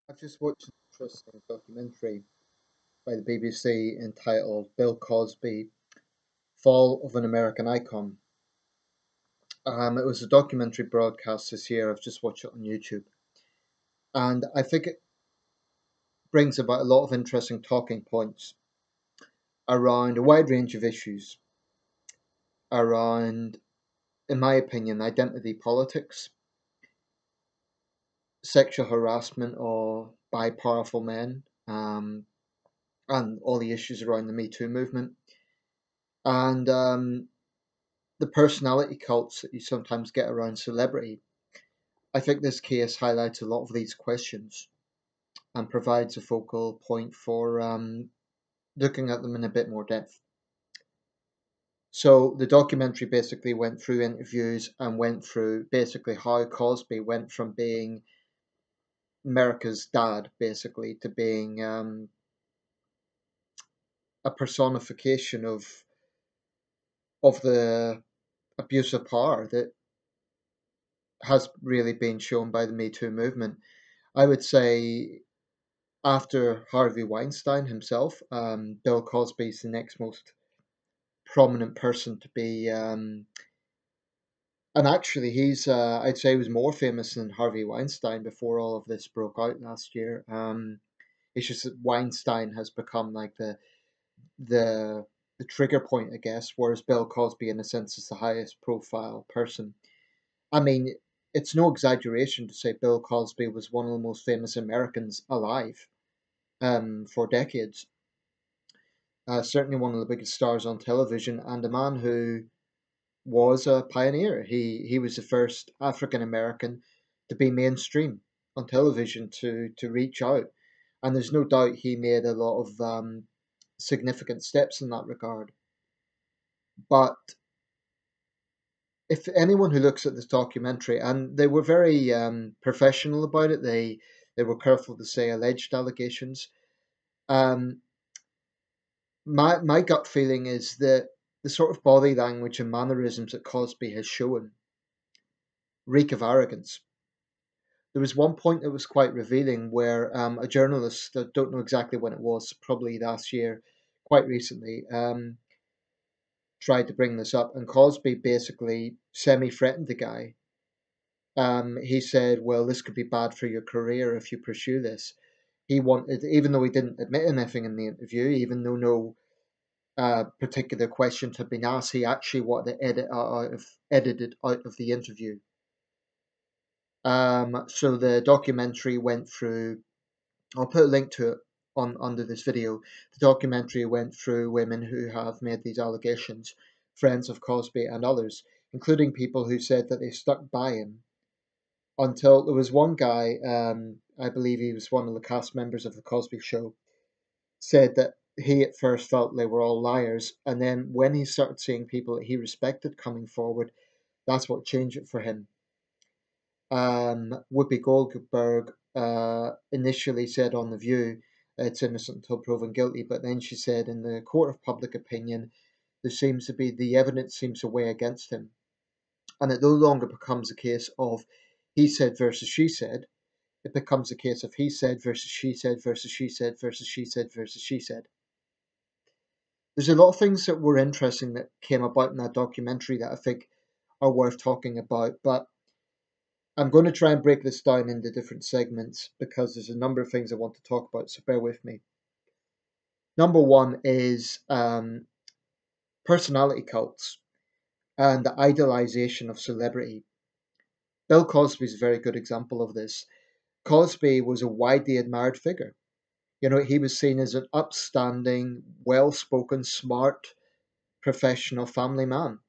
I've just watched an interesting documentary by the BBC entitled Bill Cosby, Fall of an American Icon. It was a documentary broadcast this year. I've just watched it on YouTube. And I think it brings about a lot of interesting talking points around a wide range of issues, around, in my opinion, identity politics, sexual harassment or by powerful men, and all the issues around the Me Too movement. And the personality cults that you sometimes get around celebrity. I think this case highlights a lot of these questions and provides a focal point for looking at them in a bit more depth. So the documentary basically went through interviews and went through basically how Cosby went from being America's dad, basically, to being a personification of the abuse of power that has really been shown by the Me Too movement. I would say after Harvey Weinstein himself, Bill Cosby is the next most prominent person to be, and actually I'd say he was more famous than Harvey Weinstein before all of this broke out last year. It's just that Weinstein has become like the the trigger point, I guess, whereas Bill Cosby, in a sense, is the highest profile person. I mean, it's no exaggeration to say Bill Cosby was one of the most famous Americans alive for decades. Certainly one of the biggest stars on television, and a man who was a pioneer. He was the first African American to be mainstream on television to reach out, and there's no doubt he made a lot of significant steps in that regard. But if anyone who looks at this documentary, and they were very professional about it, they were careful to say alleged allegations. Um, my gut feeling is that the sort of body language and mannerisms that Cosby has shown reek of arrogance. There was one point that was quite revealing where a journalist, I don't know exactly when it was, probably last year, quite recently, tried to bring this up, and Cosby basically semi threatened the guy. He said, "Well, this could be bad for your career if you pursue this." He wanted, even though he didn't admit anything in the interview, even though no particular questions had been asked, he actually wanted to edit it out of the interview. So the documentary went through. I'll put a link to it on under this video. The documentary went through women who have made these allegations, friends of Cosby and others, including people who said that they stuck by him until there was one guy. I believe he was one of the cast members of the Cosby Show. Said that he at first felt they were all liars, and then when he started seeing people that he respected coming forward, that's what changed it for him. Whoopi Goldberg initially said on The View it's innocent until proven guilty, but then she said in the court of public opinion, there seems to be the evidence seems to weigh against him. And it no longer becomes a case of he said versus she said. It becomes a case of he said versus she said versus she said versus she said versus she said. There's a lot of things that were interesting that came about in that documentary that I think are worth talking about, but I'm going to try and break this down into different segments because there's a number of things I want to talk about, so bear with me. Number one is personality cults and the idolization of celebrity. Bill Cosby is a very good example of this. Cosby was a widely admired figure. You know, he was seen as an upstanding, well spoken, smart, professional family man.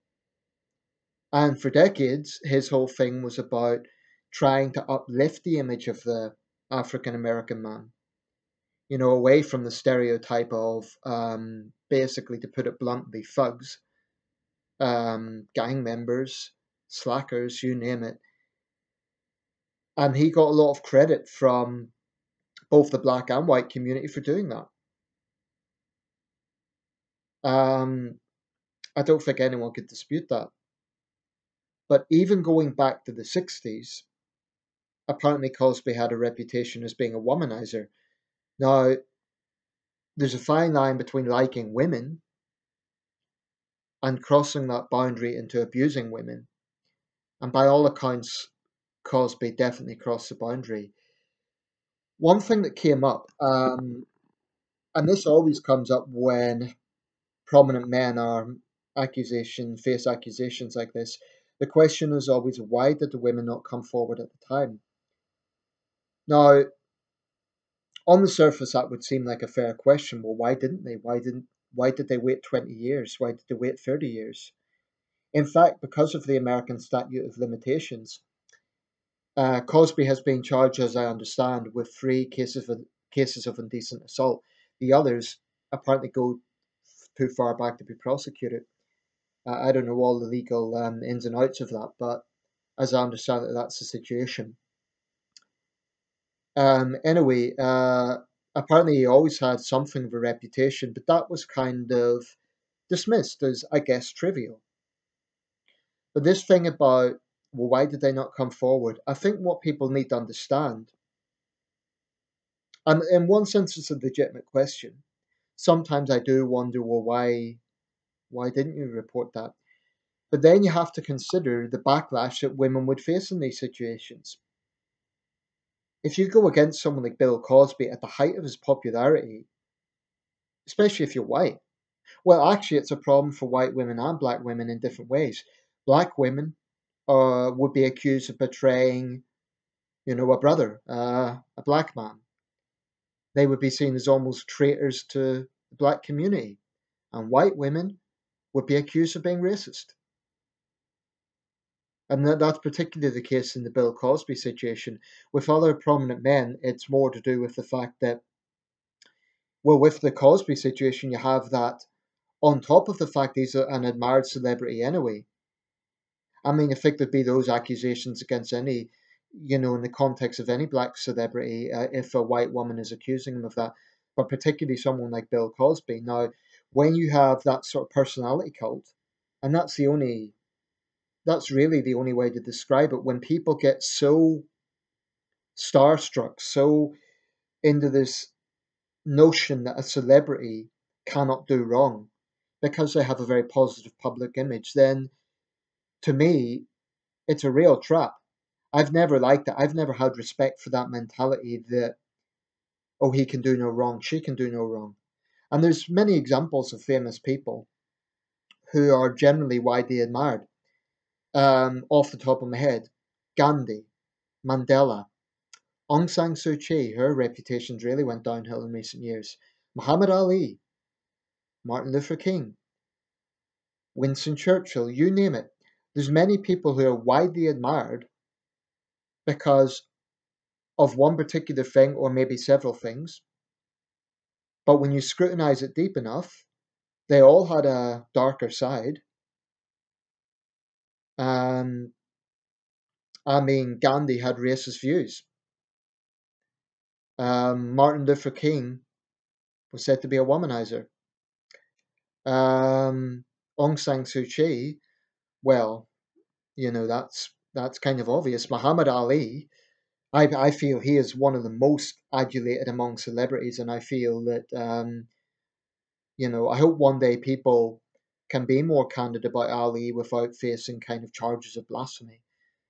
And for decades, his whole thing was about trying to uplift the image of the African American man, you know, away from the stereotype of basically, to put it bluntly, thugs, gang members, slackers, you name it. And he got a lot of credit from both the black and white community for doing that. Um, I don't think anyone could dispute that. But even going back to the 60s, apparently Cosby had a reputation as being a womanizer. Now, there's a fine line between liking women and crossing that boundary into abusing women. And by all accounts, Cosby definitely crossed the boundary. One thing that came up, and this always comes up when prominent men are face accusations like this. The question is always, why did the women not come forward at the time? Now, on the surface, that would seem like a fair question. Well, why didn't they? Why did they wait 20 years? Why did they wait 30 years? In fact, because of the American statute of limitations, Cosby has been charged, as I understand, with three cases of indecent assault. The others apparently go too far back to be prosecuted. I don't know all the legal ins and outs of that, but as I understand it, that's the situation. Anyway, apparently he always had something of a reputation, but that was kind of dismissed as, I guess, trivial. But this thing about, well, why did they not come forward? I think what people need to understand, and in one sense, it's a legitimate question. Sometimes I do wonder, well, why didn't you report that? But then you have to consider the backlash that women would face in these situations. If you go against someone like Bill Cosby at the height of his popularity, especially if you're white, well, actually, it's a problem for white women and black women in different ways. Black women would be accused of betraying, a brother, a black man. They would be seen as almost traitors to the black community. And white women would be accused of being racist. And that's particularly the case in the Bill Cosby situation. With other prominent men, it's more to do with the fact that, well, with the Cosby situation, you have that on top of the fact he's an admired celebrity anyway. I mean, if it could be those accusations against any, in the context of any black celebrity, if a white woman is accusing him of that, but particularly someone like Bill Cosby. Now, when you have that sort of personality cult, and that's really the only way to describe it, when people get so starstruck, so into this notion that a celebrity cannot do wrong because they have a very positive public image, then to me, it's a real trap. I've never liked it. I've never had respect for that mentality that, oh, he can do no wrong, she can do no wrong. And there's many examples of famous people who are generally widely admired. Off the top of my head, Gandhi, Mandela, Aung San Suu Kyi, her reputation's really went downhill in recent years. Muhammad Ali, Martin Luther King, Winston Churchill, you name it. There's many people who are widely admired because of one particular thing or maybe several things. But when you scrutinize it deep enough, they all had a darker side. Um, I mean, Gandhi had racist views. Martin Luther King was said to be a womanizer. Aung San Suu Kyi, well, that's kind of obvious. Muhammad Ali, I feel he is one of the most adulated among celebrities, and I feel that I hope one day people can be more candid about Ali without facing kind of charges of blasphemy.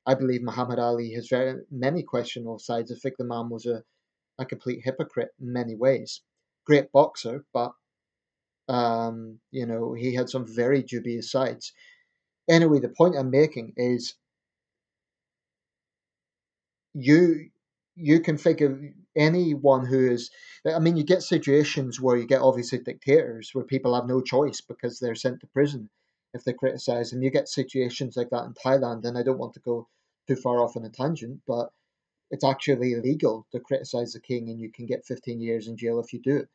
I believe Muhammad Ali has very many questionable sides. I think the man was a complete hypocrite in many ways. Great boxer, but he had some very dubious sides. Anyway, the point I'm making is you you can think of anyone who is, I mean, you get situations where you get obviously dictators where people have no choice because they're sent to prison if they criticize, and you get situations like that in Thailand. And I don't want to go too far off on a tangent, but it's actually illegal to criticize the king, and you can get 15 years in jail if you do it,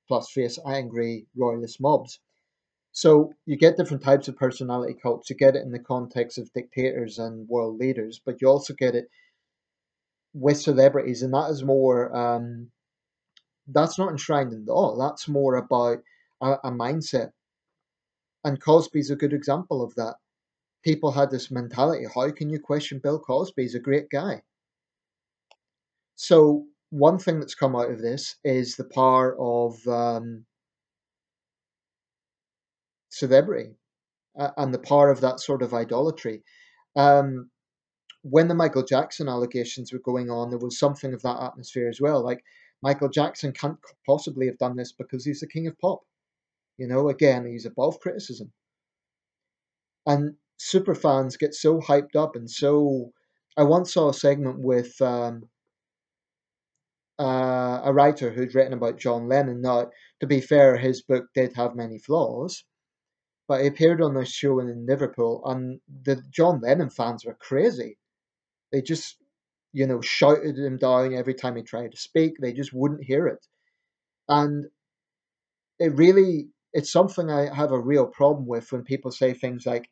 plus face angry royalist mobs. So you get different types of personality cults. You get it in the context of dictators and world leaders, but you also get it with celebrities, and that is more that's not enshrined in law. That's more about a mindset. And Cosby's a good example of that. People had this mentality: how can you question Bill Cosby? He's a great guy. So one thing that's come out of this is the power of celebrity, and the power of that sort of idolatry. Um, when the Michael Jackson allegations were going on, there was something of that atmosphere as well. Like, Michael Jackson can't possibly have done this because he's the king of pop. Again, he's above criticism. And super fans get so hyped up and so. I once saw a segment with a writer who'd written about John Lennon. Now, to be fair, his book did have many flaws, but he appeared on this show in Liverpool, and the John Lennon fans were crazy. They just, shouted him down every time he tried to speak. They just wouldn't hear it. And it's something I have a real problem with when people say things like,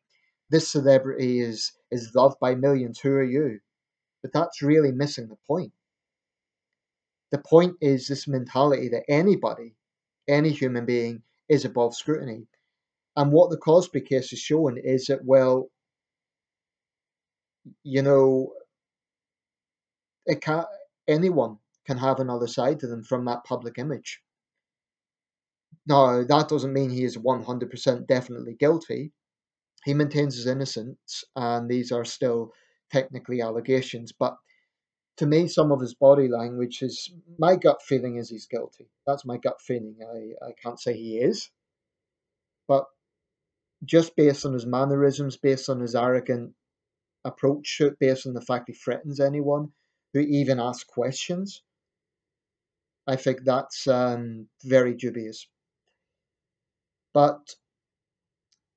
this celebrity is loved by millions, who are you? But that's really missing the point. The point is this mentality that anybody, any human being, is above scrutiny. And what the Cosby case is showing is that, well, you know, it can anyone can have another side to them from that public image. Now, that doesn't mean he is 100% definitely guilty. He maintains his innocence, and these are still technically allegations. But to me, some of his body language is, my gut feeling is he's guilty. That's my gut feeling. I can't say he is, but just based on his mannerisms, based on his arrogant approach to it, based on the fact he threatens anyone who even asks questions, I think that's very dubious. But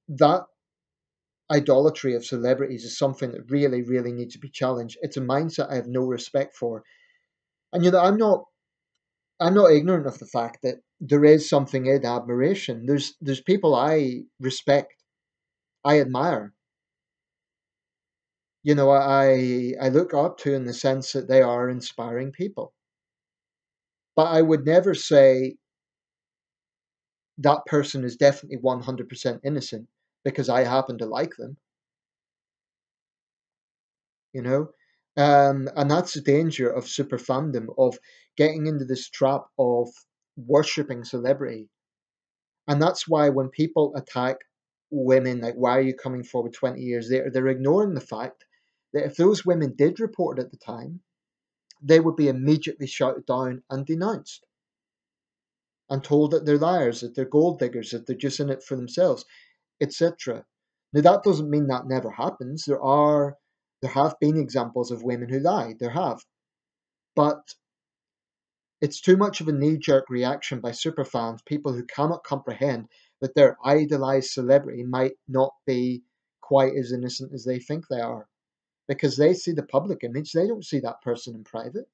that idolatry of celebrities is something that really, really needs to be challenged. It's a mindset I have no respect for. And I'm not ignorant of the fact that there is something in admiration. There's people I respect, I admire. I look up to in the sense that they are inspiring people. But I would never say that person is definitely 100% innocent because I happen to like them, you know? And that's the danger of super fandom, of getting into this trap of worshipping celebrity. And that's why when people attack women, like, why are you coming forward 20 years later, they're ignoring the fact that if those women did report it at the time, they would be immediately shouted down and denounced and told that they're liars, that they're gold diggers, that they're just in it for themselves, etc. Now that doesn't mean that never happens. There have been examples of women who lied. There have. But it's too much of a knee-jerk reaction by superfans, people who cannot comprehend that their idolized celebrity might not be quite as innocent as they think they are. Because they see the public image, they don't see that person in private.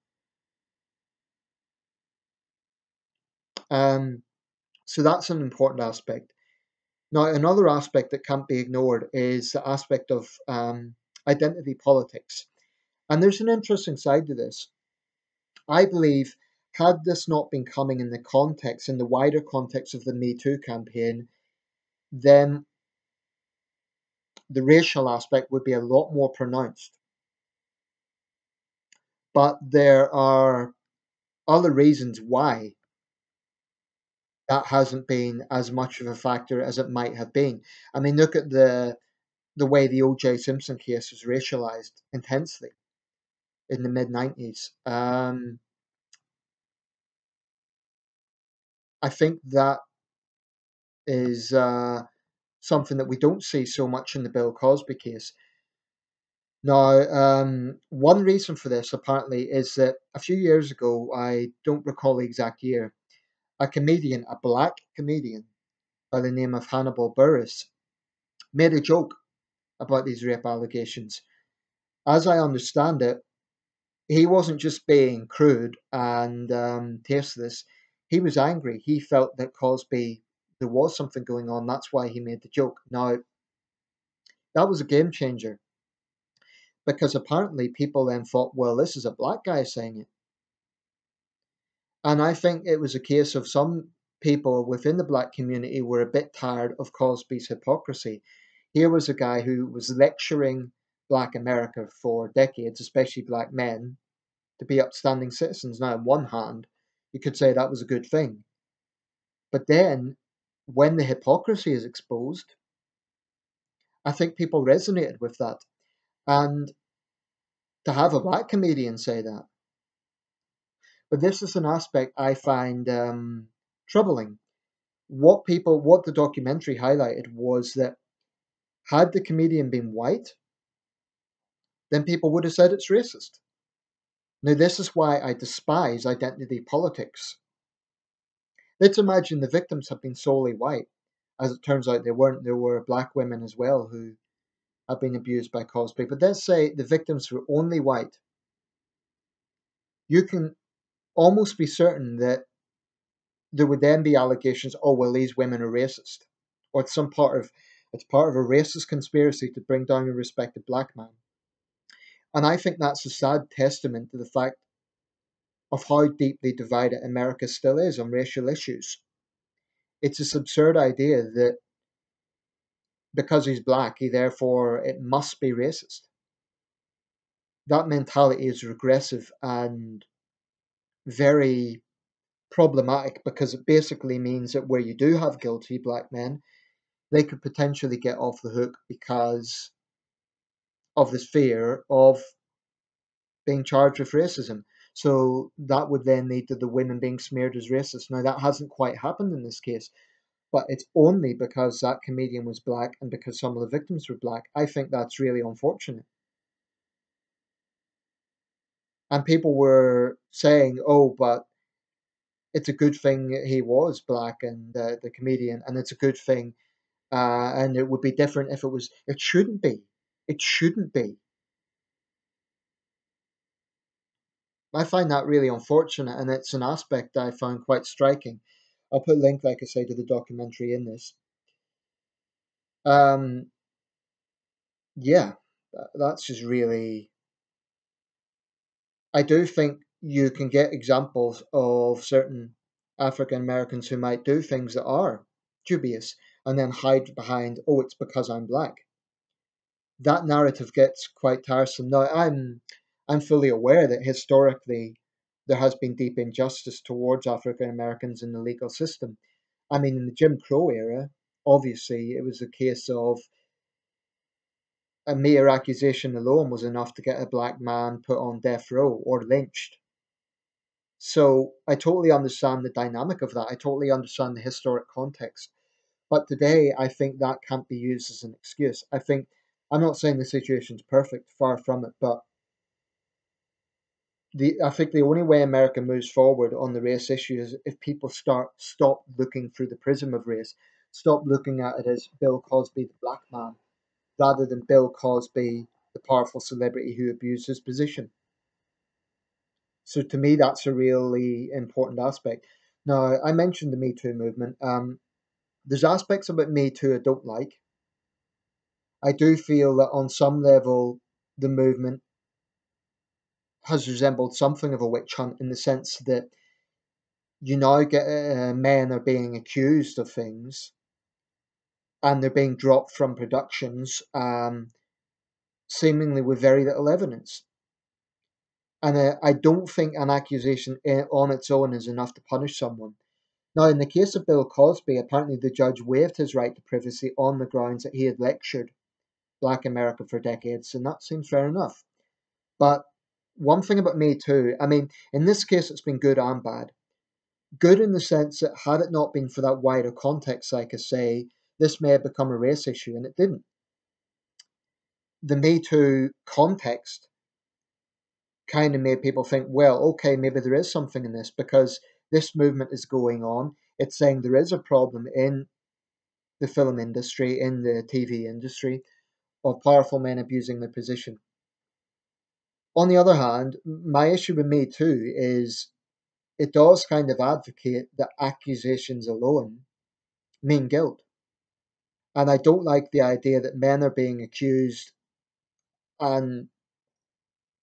Um, so that's an important aspect. Now, another aspect that can't be ignored is the aspect of identity politics. And there's an interesting side to this. I believe, had this not been coming in the wider context of the Me Too campaign, then the racial aspect would be a lot more pronounced. But there are other reasons why that hasn't been as much of a factor as it might have been. I mean, look at the way the O.J. Simpson case was racialized intensely in the mid 90s. I think that is something that we don't see so much in the Bill Cosby case. Now, one reason for this apparently is that a few years ago, I don't recall the exact year, a black comedian by the name of Hannibal Buress, made a joke about these rape allegations. As I understand it, he wasn't just being crude and tasteless. He was angry. He felt that Cosby, there was something going on. That's why he made the joke. Now, that was a game changer because apparently people then thought, well, this is a black guy saying it. And I think it was a case of some people within the black community were a bit tired of Cosby's hypocrisy. Here was a guy who was lecturing black America for decades, especially black men, to be upstanding citizens. Now, on one hand, you could say that was a good thing. But then, when the hypocrisy is exposed, I think people resonated with that. And to have a black comedian say that. But this is an aspect I find troubling. What the documentary highlighted was that had the comedian been white, then people would have said it's racist. Now, this is why I despise identity politics. Let's imagine the victims have been solely white. As it turns out, they weren't. There were black women as well who have been abused by Cosby. But let's say the victims were only white. You can almost be certain that there would then be allegations, oh well, these women are racist. Or it's part of a racist conspiracy to bring down a respected black man. And I think that's a sad testament to the fact of how deeply divided America still is on racial issues. It's this absurd idea that because he's black, he therefore it must be racist. That mentality is regressive and very problematic because it basically means that where you do have guilty black men, they could potentially get off the hook because of this fear of being charged with racism. So that would then lead to the women being smeared as racist. Now, that hasn't quite happened in this case, but it's only because that comedian was black and because some of the victims were black. I think that's really unfortunate. And people were saying, oh, but it's a good thing he was black and the comedian, and it's a good thing, and it would be different if it was. It shouldn't be. It shouldn't be. I find that really unfortunate, and it's an aspect I found quite striking. I'll put a link, like I say, to the documentary in this. Um, yeah, that's just really. I do think you can get examples of certain African Americans who might do things that are dubious and then hide behind, oh, it's because I'm black. That narrative gets quite tiresome. Now, I'm fully aware that historically there has been deep injustice towards African Americans in the legal system. I mean, in the Jim Crow era, obviously it was a case of a mere accusation alone was enough to get a black man put on death row or lynched. So I totally understand the dynamic of that. I totally understand the historic context. But today, I think that can't be used as an excuse. I'm not saying the situation's perfect, far from it, but I think the only way America moves forward on the race issue is if people stop looking through the prism of race, stop looking at it as Bill Cosby, the black man, rather than Bill Cosby, the powerful celebrity who abused his position. So to me, that's a really important aspect. Now, I mentioned the Me Too movement. There's aspects about Me Too I don't like. I do feel that on some level, the movement has resembled something of a witch hunt in the sense that you now get men are being accused of things and they're being dropped from productions, seemingly with very little evidence. And I don't think an accusation on its own is enough to punish someone. Now, in the case of Bill Cosby, apparently the judge waived his right to privacy on the grounds that he had lectured Black America for decades, and that seems fair enough. But one thing about Me Too, I mean, in this case, it's been good and bad. Good in the sense that had it not been for that wider context, like I say, this may have become a race issue, and it didn't. The Me Too context kind of made people think, well, okay, maybe there is something in this because this movement is going on. It's saying there is a problem in the film industry, in the TV industry, of powerful men abusing their position. On the other hand, my issue with Me Too is it does kind of advocate that accusations alone mean guilt. And I don't like the idea that men are being accused and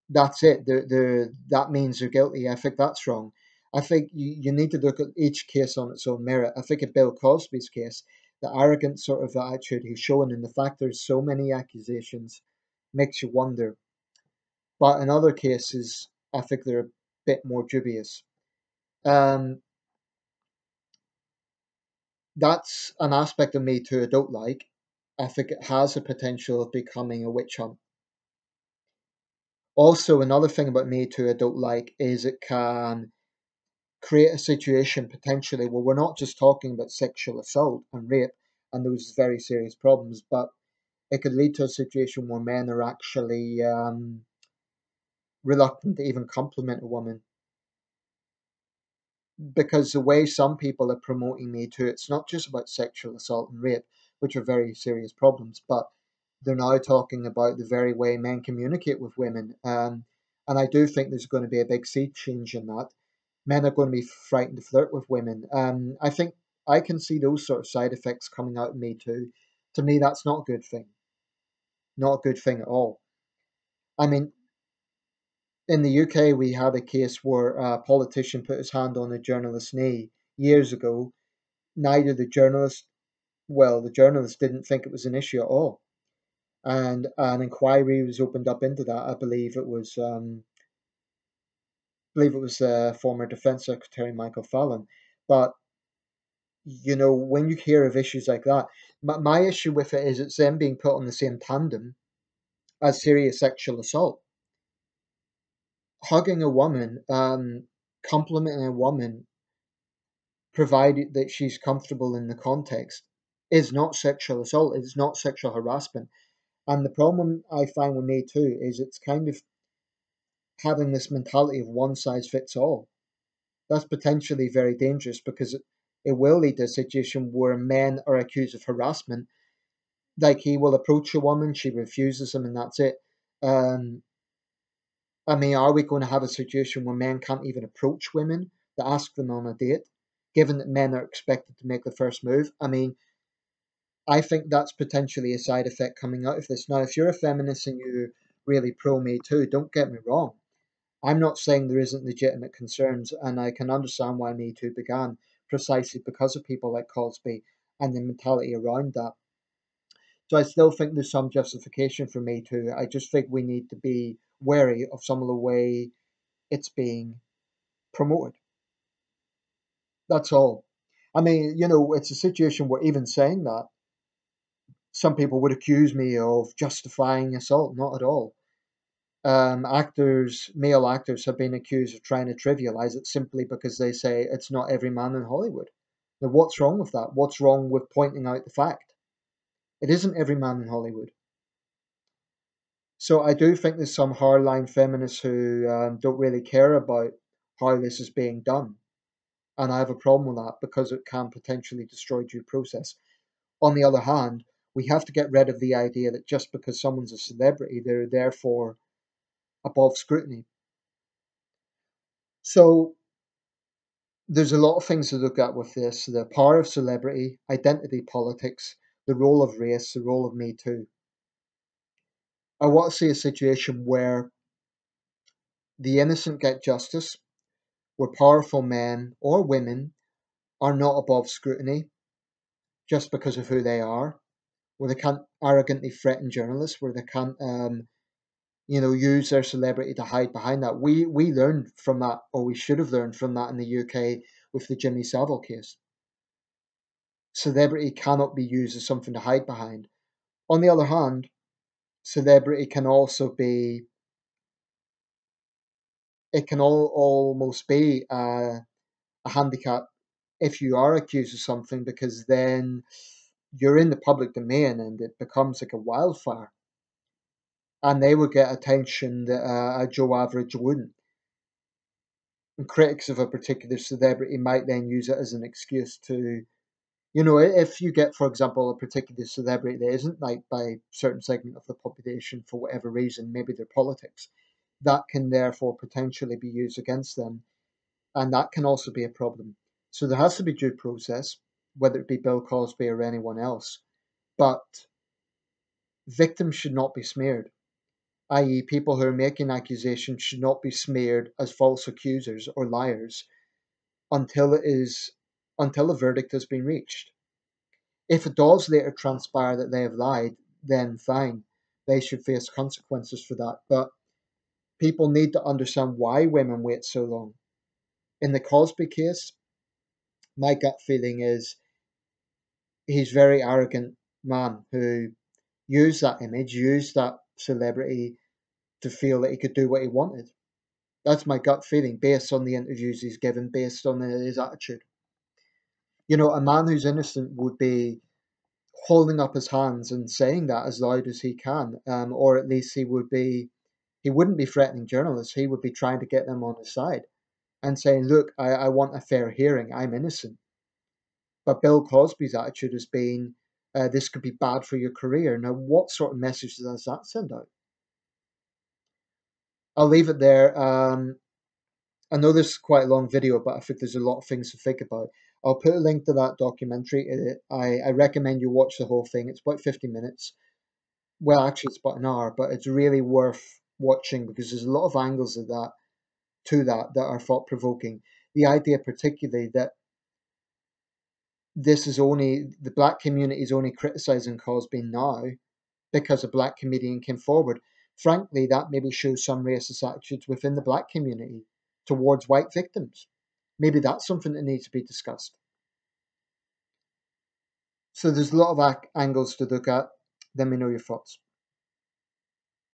that's it. That means they're guilty. I think that's wrong. I think you need to look at each case on its own merit. I think in Bill Cosby's case, the arrogant sort of attitude he's shown and the fact there's so many accusations makes you wonder. But in other cases, I think they're a bit more dubious. Um, that's an aspect of Me Too I don't like. I think it has the potential of becoming a witch hunt. Also, another thing about Me Too I don't like is it can create a situation potentially where we're not just talking about sexual assault and rape and those very serious problems, but it could lead to a situation where men are actually reluctant to even compliment a woman because the way some people are promoting Me Too, it's not just about sexual assault and rape, which are very serious problems, but they're now talking about the very way men communicate with women. And I do think there's going to be a big sea change in that. Men are going to be frightened to flirt with women. I think I can see those sort of side effects coming out of Me Too. To me, that's not a good thing. Not a good thing at all. I mean, in the UK, we had a case where a politician put his hand on a journalist's knee years ago. Neither the journalist, well, the journalist didn't think it was an issue at all. And an inquiry was opened up into that. I believe it was former Defence Secretary Michael Fallon. But when you hear of issues like that, my issue with it is it's them being put on the same tandem as serious sexual assault. Hugging a woman, complimenting a woman, provided that she's comfortable in the context, is not sexual assault. It's not sexual harassment. And the problem I find with Me Too is it's kind of having this mentality of one size fits all. That's potentially very dangerous because it will lead to a situation where men are accused of harassment. Like he will approach a woman, she refuses him, and that's it. Um, I mean, are we going to have a situation where men can't even approach women to ask them on a date, given that men are expected to make the first move? I mean, I think that's potentially a side effect coming out of this. Now, if you're a feminist and you're really pro Me Too, don't get me wrong. I'm not saying there isn't legitimate concerns, and I can understand why Me Too began precisely because of people like Cosby and the mentality around that. So I still think there's some justification for Me Too. I just think we need to be wary of some of the way it's being promoted. That's all. I mean, it's a situation where even saying that, some people would accuse me of justifying assault. Not at all. Male actors have been accused of trying to trivialize it simply because they say it's not every man in Hollywood. Now, what's wrong with that? What's wrong with pointing out the fact? It isn't every man in Hollywood. So I do think there's some hardline feminists who don't really care about how this is being done. And I have a problem with that because it can potentially destroy due process. On the other hand, we have to get rid of the idea that just because someone's a celebrity, they're therefore above scrutiny. So there's a lot of things to look at with this: the power of celebrity, identity politics, the role of race, the role of Me Too. I want to see a situation where the innocent get justice, where powerful men or women are not above scrutiny just because of who they are, where they can't arrogantly threaten journalists, where they can't, use their celebrity to hide behind that. We learned from that, or we should have learned from that in the UK with the Jimmy Savile case. Celebrity cannot be used as something to hide behind. On the other hand, celebrity can also be, it can almost be a handicap if you are accused of something because then you're in the public domain and it becomes like a wildfire. And they would get attention that a Joe Average wouldn't. And critics of a particular celebrity might then use it as an excuse to, if you get, for example, a particular celebrity that isn't liked by a certain segment of the population for whatever reason, maybe their politics, that can therefore potentially be used against them. And that can also be a problem. So there has to be due process, whether it be Bill Cosby or anyone else. But victims should not be smeared, i.e., people who are making accusations should not be smeared as false accusers or liars until until a verdict has been reached. If it does later transpire that they have lied, then fine, they should face consequences for that. But People need to understand why women wait so long. In the Cosby case, my gut feeling is he's a very arrogant man who used that image, used that celebrity to feel that he could do what he wanted. That's my gut feeling based on the interviews he's given, based on his attitude. You know, a man who's innocent would be holding up his hands and saying that as loud as he can, or at least he wouldn't be threatening journalists. He would be trying to get them on his side and saying, "Look, I want a fair hearing. I'm innocent." But Bill Cosby's attitude has been, "This could be bad for your career." Now, what sort of message does that send out? I'll leave it there. I know this is quite a long video, but I think there's a lot of things to think about. I'll put a link to that documentary. I recommend you watch the whole thing. It's about 50 minutes. Well, actually, it's about an hour, but it's really worth watching because there's a lot of angles of that that are thought provoking. The idea, particularly, that this is only the black community is only criticizing Cosby now because a black comedian came forward. Frankly, that maybe shows some racist attitudes within the black community towards white victims. Maybe that's something that needs to be discussed. So there's a lot of angles to look at. Let me know your thoughts.